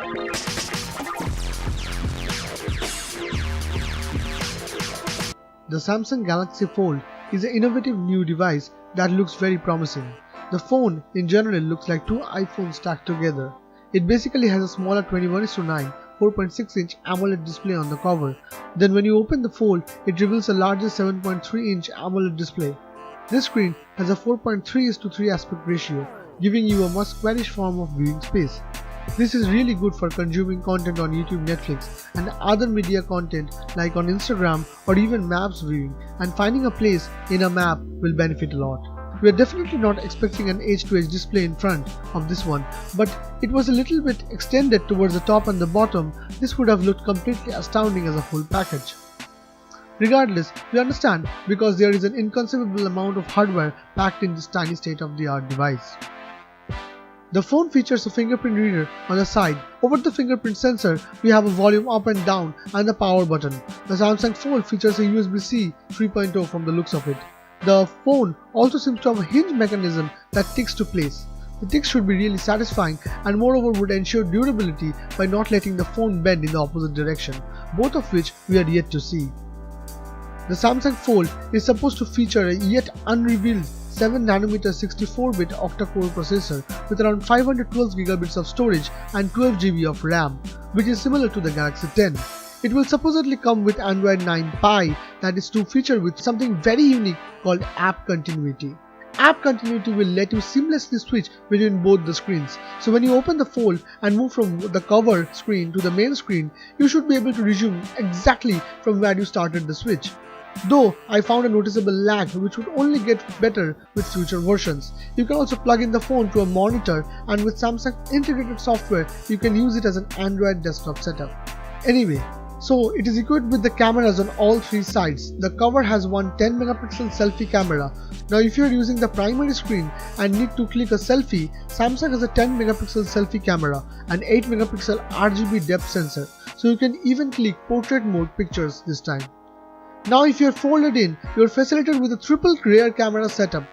The Samsung Galaxy Fold is an innovative new device that looks very promising. The phone in general looks like two iPhones stacked together. It basically has a smaller 21:9 4.6-inch AMOLED display on the cover. Then when you open the fold, it reveals a larger 7.3-inch AMOLED display. This screen has a 4.3:3 aspect ratio, giving you a much squarish form of viewing space. This is really good for consuming content on YouTube, Netflix and other media content like on Instagram or even maps viewing, and finding a place in a map will benefit a lot. We are definitely not expecting an edge-to-edge display in front of this one, but it was a little bit extended towards the top and the bottom. This would have looked completely astounding as a full package. Regardless, we understand because there is an inconceivable amount of hardware packed in this tiny state-of-the-art device. The phone features a fingerprint reader on the side. Over the fingerprint sensor, we have a volume up and down and the power button. The Samsung Fold features a USB-C 3.0 from the looks of it. The phone also seems to have a hinge mechanism that ticks to place. The ticks should be really satisfying and moreover would ensure durability by not letting the phone bend in the opposite direction, both of which we are yet to see. The Samsung Fold is supposed to feature a yet unrevealed 7nm 64-bit octa-core processor with around 512 GB of storage and 12 GB of RAM, which is similar to the Galaxy 10. It will supposedly come with Android 9 Pie, that is to feature with something very unique called App Continuity. App Continuity will let you seamlessly switch between both the screens. So when you open the Fold and move from the cover screen to the main screen, you should be able to resume exactly from where you started the switch. Though I found a noticeable lag which would only get better with future versions. You can also plug in the phone to a monitor, and with Samsung integrated software you can use it as an Android desktop setup. Anyway, so it is equipped with the cameras on all three sides. The cover has one 10MP selfie camera. Now if you are using the primary screen and need to click a selfie, Samsung has a 10MP selfie camera and 8MP RGB depth sensor, so you can even click portrait mode pictures this time. Now if you are folded in, you are facilitated with a triple rear camera setup.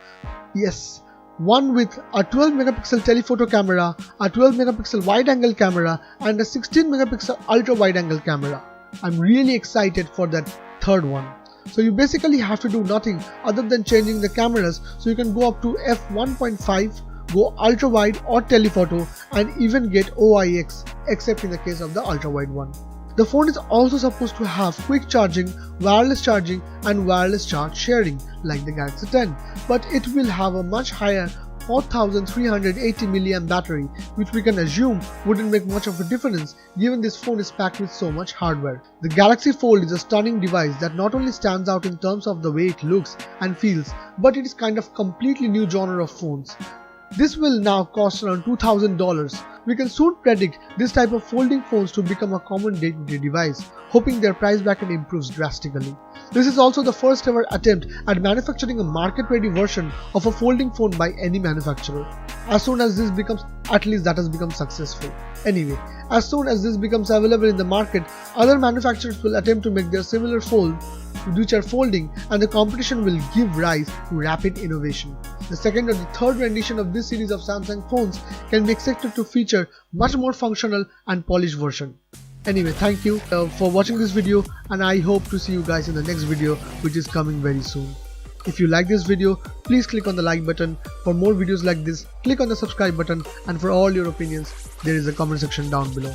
Yes, one with a 12MP telephoto camera, a 12MP wide-angle camera and a 16MP ultra-wide-angle camera. I'm really excited for that third one. So you basically have to do nothing other than changing the cameras, so you can go up to f1.5, go ultra-wide or telephoto, and even get OIX, except in the case of the ultra-wide one. The phone is also supposed to have quick charging, wireless charging and wireless charge sharing like the Galaxy 10, but it will have a much higher 4380 mAh battery, which we can assume wouldn't make much of a difference given this phone is packed with so much hardware. The Galaxy Fold is a stunning device that not only stands out in terms of the way it looks and feels, but it is kind of completely new genre of phones. This will now cost around $2,000. We can soon predict this type of folding phones to become a common day-to-day device, hoping their price bracket improves drastically. This is also the first ever attempt at manufacturing a market-ready version of a folding phone by any manufacturer. As soon as this becomes, at least that has become successful. Anyway, as soon as this becomes available in the market, other manufacturers will attempt to make their similar fold which are folding, and the competition will give rise to rapid innovation. The second or the third rendition of this series of Samsung phones can be expected to feature much more functional and polished version. Anyway, thank you for watching this video, and I hope to see you guys in the next video, which is coming very soon. If you like this video, please click on the like button. For more videos like this, click on the subscribe button, and for all your opinions, there is a comment section down below.